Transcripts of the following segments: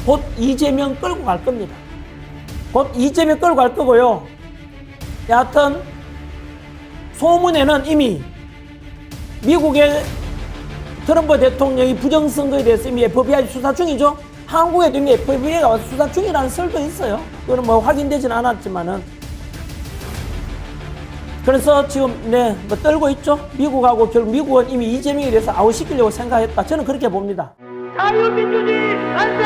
곧 이재명 끌고 갈 겁니다. 곧 이재명 끌고 갈 거고요. 여하튼 소문에는 이미 미국의 트럼프 대통령이 부정선거에 대해서 이미 FBI 수사 중이죠. 한국에도 이미 FBI가 와서 수사 중이라는 설도 있어요. 그건 뭐 확인되진 않았지만은. 그래서 지금 뭐 떨고 있죠. 미국하고 결국 미국은 이미 이재명에 대해서 아웃시키려고 생각했다. 저는 그렇게 봅니다. 자유민주주의 만세!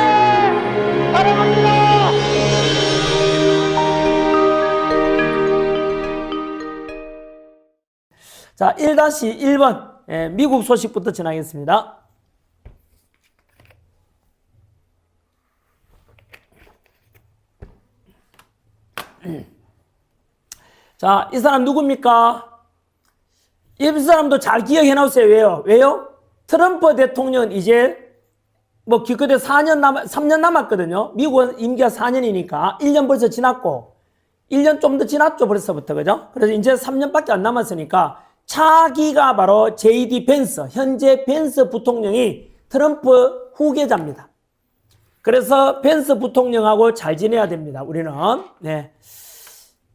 사랑합니다! 자, 1-1번 미국 소식부터 전하겠습니다. 자, 이 사람 누굽니까? 이 사람도 잘 기억해 놓으세요. 왜요? 트럼프 대통령은 이제 뭐 기껏해 3년 남았거든요. 미국은 임기가 4년이니까 1년 벌써 지났고 1년 좀 더 지났죠. 벌써부터. 그죠? 그래서 이제 3년밖에 안 남았으니까 차기가 바로 J.D. 벤스, 현재 벤스 부통령이 트럼프 후계자입니다. 그래서 벤스 부통령하고 잘 지내야 됩니다. 우리는. 네.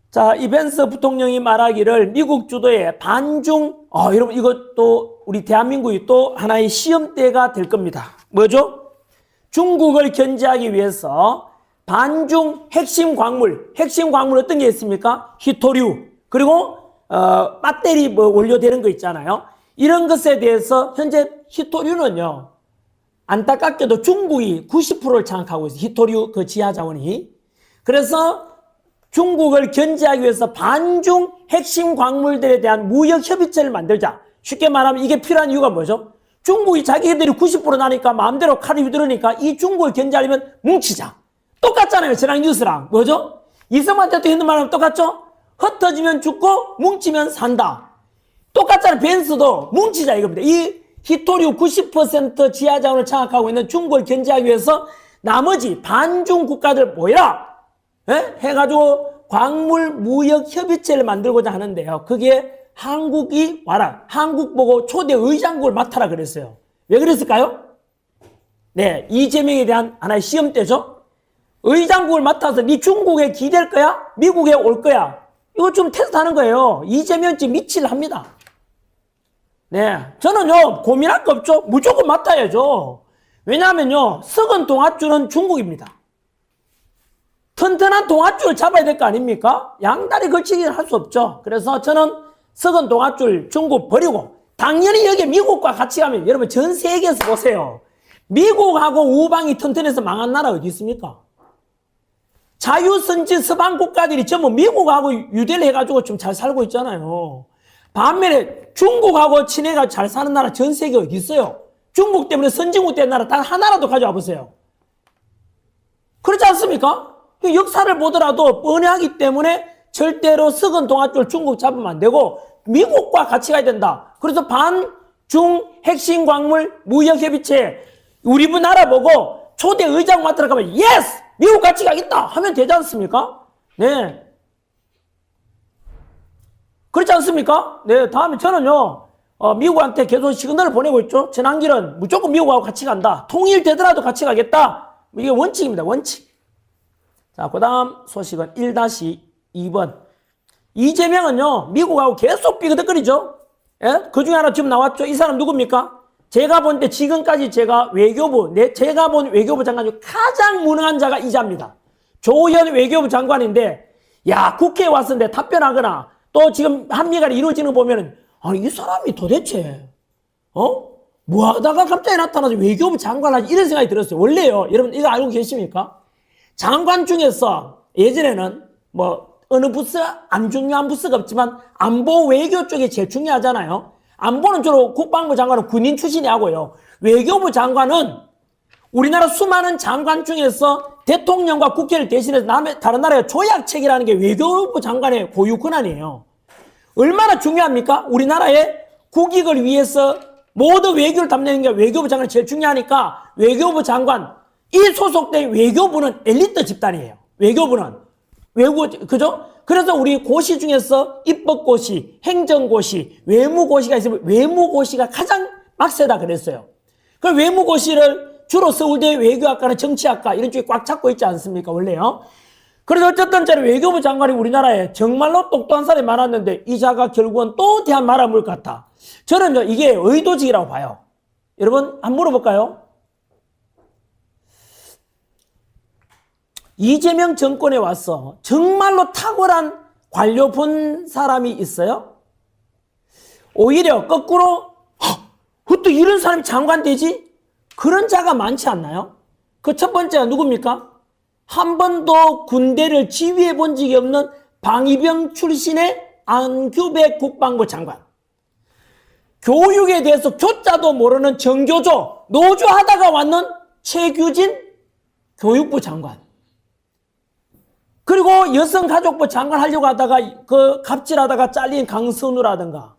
자, 이 벤스 부통령이 말하기를 미국 주도의 반중, 여러분 이것도 우리 대한민국이 또 하나의 시험대가 될 겁니다. 뭐죠? 중국을 견제하기 위해서 반중 핵심 광물 어떤 게 있습니까? 히토류, 그리고 배터리 뭐 원료되는 거 있잖아요. 이런 것에 대해서 현재 히토류는요, 안타깝게도 중국이 90%를 장악하고 있어요. 히토류 그 지하 자원이. 그래서 중국을 견제하기 위해서 반중 핵심 광물들에 대한 무역 협의체를 만들자. 쉽게 말하면 이게 필요한 이유가 뭐죠? 중국이 자기들이 90% 나니까 마음대로 칼을 휘두르니까 이 중국을 견제하려면 뭉치자. 똑같잖아요. 지난 뉴스랑. 뭐죠? 이승만 대통령 했는 말하면 똑같죠? 흩어지면 죽고 뭉치면 산다. 똑같잖아요. 벤스도 뭉치자 이겁니다. 이 히토류 90% 지하 자원을 장악하고 있는 중국을 견제하기 위해서 나머지 반중 국가들 모여라. 해가지고 광물 무역 협의체를 만들고자 하는데요. 그게 한국이 와라. 한국 보고 초대 의장국을 맡아라 그랬어요. 왜 그랬을까요? 네, 이재명에 대한 하나의 시험대죠. 의장국을 맡아서 네 중국에 기댈 거야? 미국에 올 거야? 이거 좀 테스트하는 거예요. 이재명 지금 미칠합니다. 네, 저는요 고민할 거 없죠. 무조건 맡아야죠. 왜냐하면요 썩은 동아줄은 중국입니다. 튼튼한 동아줄을 잡아야 될 거 아닙니까? 양다리 걸치기는 할 수 없죠. 그래서 저는 썩은 동아줄 중국 버리고 당연히 여기 미국과 같이 가면 여러분 전 세계에서 보세요. 미국하고 우방이 튼튼해서 망한 나라 어디 있습니까? 자유선진 서방 국가들이 전부 미국하고 유대를 해가지고 좀 잘 살고 있잖아요. 반면에 중국하고 친해가 잘 사는 나라 전 세계 어디 있어요? 중국 때문에 선진국 된 나라 단 하나라도 가져와 보세요. 그렇지 않습니까? 역사를 보더라도 뻔하기 때문에 절대로 썩은 동아줄 중국 잡으면 안 되고 미국과 같이 가야 된다. 그래서 반중 핵심 광물 무역협의체 우리 분 알아보고 초대 의장 맡으러 가면 예스! 미국 같이 가겠다 하면 되지 않습니까? 네. 그렇지 않습니까? 네. 다음에 저는요 미국한테 계속 시그널을 보내고 있죠. 전환길은 무조건 미국하고 같이 간다. 통일되더라도 같이 가겠다. 이게 원칙입니다. 원칙. 자, 그 다음 소식은 1-2번. 이재명은요, 미국하고 계속 삐그덕거리죠? 예? 그 중에 하나 지금 나왔죠? 이 사람 누굽니까? 제가 본 때 지금까지 제가 제가 본 외교부 장관 중 가장 무능한 자가 이자입니다. 조현 외교부 장관인데, 야, 국회에 왔었는데 답변하거나, 또 지금 한미간에 이루어지는 거 보면은, 아니, 이 사람이 도대체, 뭐 하다가 갑자기 나타나서 외교부 장관 하지? 이런 생각이 들었어요. 원래요. 여러분, 이거 알고 계십니까? 장관 중에서 예전에는 뭐 어느 부스 안 중요한 부스가 없지만 안보 외교 쪽이 제일 중요하잖아요. 안보는 주로 국방부 장관은 군인 출신이 하고요. 외교부 장관은 우리나라 수많은 장관 중에서 대통령과 국회를 대신해서 다른 나라의 조약 체결하는 게 외교부 장관의 고유 권한이에요. 얼마나 중요합니까? 우리나라의 국익을 위해서 모든 외교를 담당하는 게 외교부 장관이 제일 중요하니까 외교부 장관 이 소속된 외교부는 엘리트 집단이에요. 외교부는. 그죠? 그래서 우리 고시 중에서 입법고시, 행정고시, 외무고시가 있으면 외무고시가 가장 빡세다 그랬어요. 그 외무고시를 주로 서울대 외교학과나 정치학과 이런 쪽에 꽉 잡고 있지 않습니까? 원래요. 그래서 어쨌든 저는 외교부 장관이 우리나라에 정말로 똑똑한 사람이 많았는데 이 자가 결국은 또 대한 말아먹을 것 같아. 저는 이게 의도직이라고 봐요. 여러분 한번 물어볼까요? 이재명 정권에 와서 정말로 탁월한 관료 본 사람이 있어요? 오히려 거꾸로 어떻게 이런 사람이 장관 되지? 그런 자가 많지 않나요? 그 첫 번째가 누굽니까? 한 번도 군대를 지휘해 본 적이 없는 방위병 출신의 안규백 국방부 장관. 교육에 대해서 교자도 모르는 정교조, 노조하다가 왔는 최규진 교육부 장관. 그리고 여성가족부 장관 하려고 하다가 그 갑질하다가 잘린 강선우라든가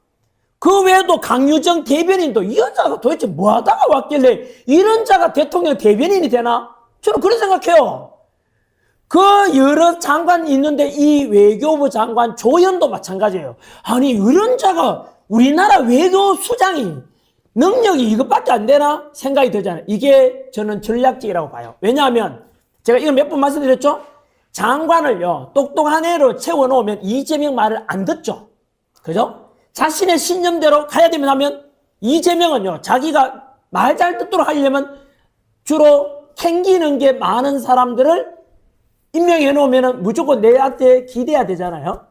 그 외에도 강유정 대변인도 이 여자가 도대체 뭐 하다가 왔길래 이런 자가 대통령 대변인이 되나? 저는 그런 생각해요. 그 여러 장관이 있는데 이 외교부 장관 조연도 마찬가지예요. 아니 이런 자가 우리나라 외교수장이 능력이 이것밖에 안 되나 생각이 들잖아요. 이게 저는 전략적이라고 봐요. 왜냐하면 제가 이거 몇 번 말씀드렸죠. 장관을요 똑똑한 애로 채워놓으면 이재명 말을 안 듣죠. 그죠? 자신의 신념대로 가야 되면 하면 이재명은요 자기가 말 잘 듣도록 하려면 주로 캥기는 게 많은 사람들을 임명해 놓으면 무조건 내한테 기대야 되잖아요.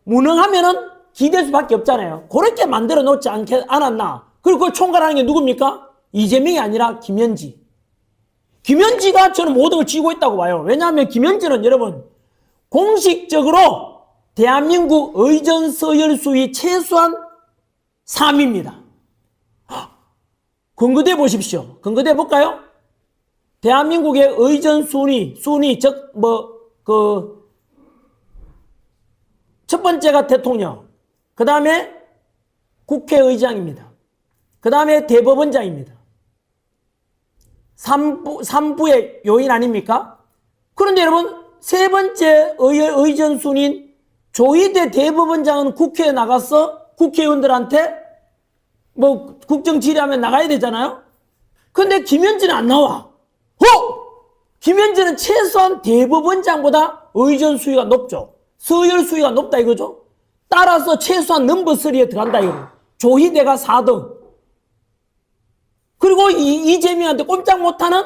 무능하면은 기댈 수밖에 없잖아요. 그렇게 만들어 놓지 않았나. 그리고 그걸 총괄하는 게 누굽니까? 이재명이 아니라 김현지. 김현지가 저는 모든 걸 쥐고 있다고 봐요. 왜냐하면 김현지는 여러분 공식적으로 대한민국 의전 서열 수위 최소한 3위입니다. 근거대 보십시오. 근거대 볼까요? 대한민국의 의전 순위 첫 번째가 대통령, 그 다음에 국회의장입니다. 그 다음에 대법원장입니다. 3부의 요인 아닙니까? 그런데 여러분, 세 번째 의전 순위인 조희대 대법원장은 국회에 나가서 국회의원들한테 뭐 국정 질의하면 나가야 되잖아요? 근데 김현지는 안 나와. 김현지는 최소한 대법원장보다 의전 수위가 높죠. 서열 수위가 높다 이거죠. 따라서 최소한 넘버 3에 들어간다 이거죠. 조희대가 4등. 그리고 이재명한테 꼼짝 못하는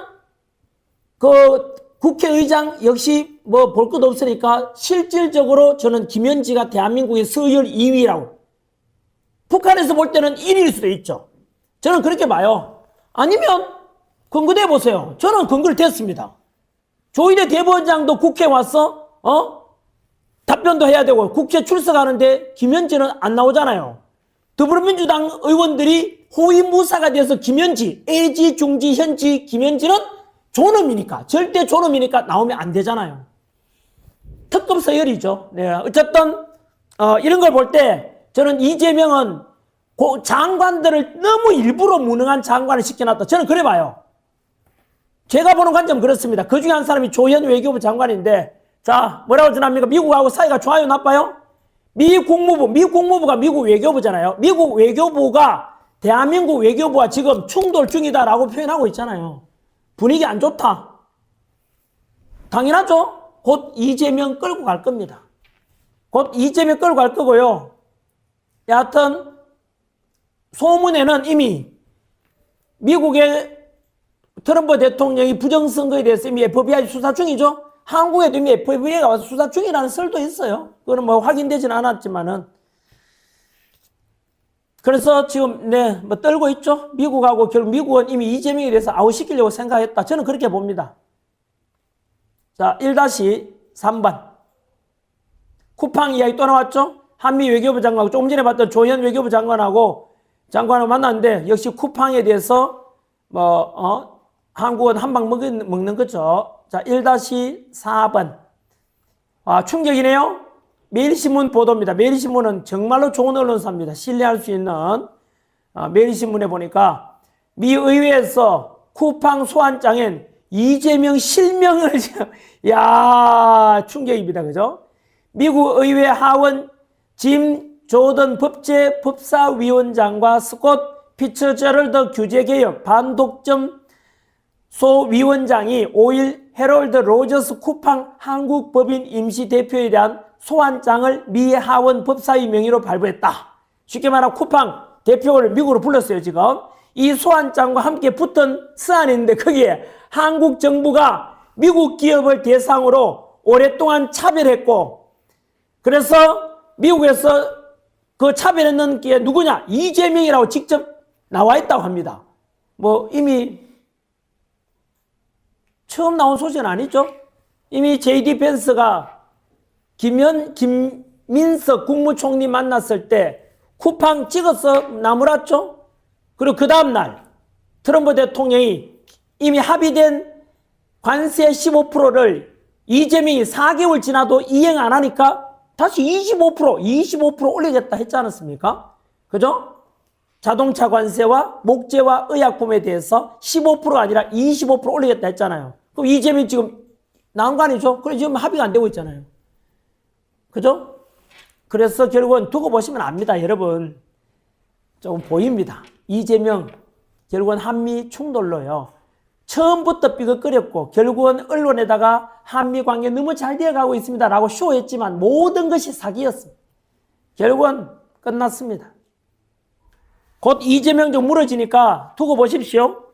그 국회의장 역시 뭐 볼 것 없으니까 실질적으로 저는 김현지가 대한민국의 서열 2위라고. 북한에서 볼 때는 1위일 수도 있죠. 저는 그렇게 봐요. 아니면 근거대 보세요. 저는 근거를 댔습니다. 조희대 대법원장도 국회에 와서 답변도 해야 되고 국회 출석하는데 김현지는 안 나오잖아요. 더불어민주당 의원들이 호위무사가 돼서 김현지, 애지, 중지, 현지, 김현지는 존엄이니까 절대 존엄이니까 나오면 안 되잖아요. 특급 서열이죠. 네, 어쨌든 이런 걸 볼 때 저는 이재명은 장관들을 너무 일부러 무능한 장관을 시켜놨다. 저는 그래 봐요. 제가 보는 관점은 그렇습니다. 그 중에 한 사람이 조현 외교부 장관인데 자 뭐라고 전합니까? 미국하고 사이가 좋아요 나빠요? 미국 국무부가 미국 외교부잖아요. 미국 외교부가 대한민국 외교부와 지금 충돌 중이다라고 표현하고 있잖아요. 분위기 안 좋다. 당연하죠. 곧 이재명 끌고 갈 겁니다. 곧 이재명 끌고 갈 거고요. 여하튼 소문에는 이미 미국의 트럼프 대통령이 부정선거에 대해서 이미 FBI 수사 중이죠. 한국에도 이미 FBI가 와서 수사 중이라는 설도 있어요. 그건 뭐 확인되지는 않았지만은. 그래서 지금 뭐 떨고 있죠. 미국하고 결국 미국은 이미 이재명에 대해서 아웃시키려고 생각했다. 저는 그렇게 봅니다. 자, 1-3번. 쿠팡 이야기 또 나왔죠. 한미 외교부 장관하고 조금 전에 봤던 조현 외교부 장관을 만났는데 역시 쿠팡에 대해서 한국은 한 방 먹는 거죠. 자, 1-4번. 충격이네요. 매일신문 보도입니다. 매일신문은 정말로 좋은 언론사입니다. 신뢰할 수 있는 매일신문에 보니까 미 의회에서 쿠팡 소환장엔 이재명 실명을 야 충격입니다. 그죠? 미국 의회 하원 짐 조던 법사위원장과 스콧 피처제럴드 규제개혁 반독점 소 위원장이 5일 헤럴드 로저스 쿠팡 한국 법인 임시 대표에 대한 소환장을 미 하원 법사위 명의로 발부했다. 쉽게 말하면 쿠팡 대표를 미국으로 불렀어요, 지금. 이 소환장과 함께 붙은 서한이 있는데 거기에 한국 정부가 미국 기업을 대상으로 오랫동안 차별했고, 그래서 미국에서 그 차별했는 게 누구냐? 이재명이라고 직접 나와 있다고 합니다. 뭐 이미 처음 나온 소식은 아니죠. 이미 JD 펜스가 김민석 국무총리 만났을 때 쿠팡 찍어서 나무랐죠. 그리고 그 다음날 트럼프 대통령이 이미 합의된 관세 15%를 이재명이 4개월 지나도 이행 안 하니까 다시 25% 올리겠다 했지 않았습니까? 그죠? 자동차 관세와 목재와 의약품에 대해서 15%가 아니라 25% 올리겠다 했잖아요. 그럼 이재명이 지금 나온 거 아니죠? 그래 지금 합의가 안 되고 있잖아요. 그죠? 그래서 결국은 두고 보시면 압니다, 여러분. 조금 보입니다. 이재명 결국은 한미 충돌로요. 처음부터 삐걱거렸고 결국은 언론에다가 한미 관계 너무 잘 되어가고 있습니다 라고 쇼했지만 모든 것이 사기였습니다. 결국은 끝났습니다. 곧 이재명 좀 무너지니까 두고 보십시오.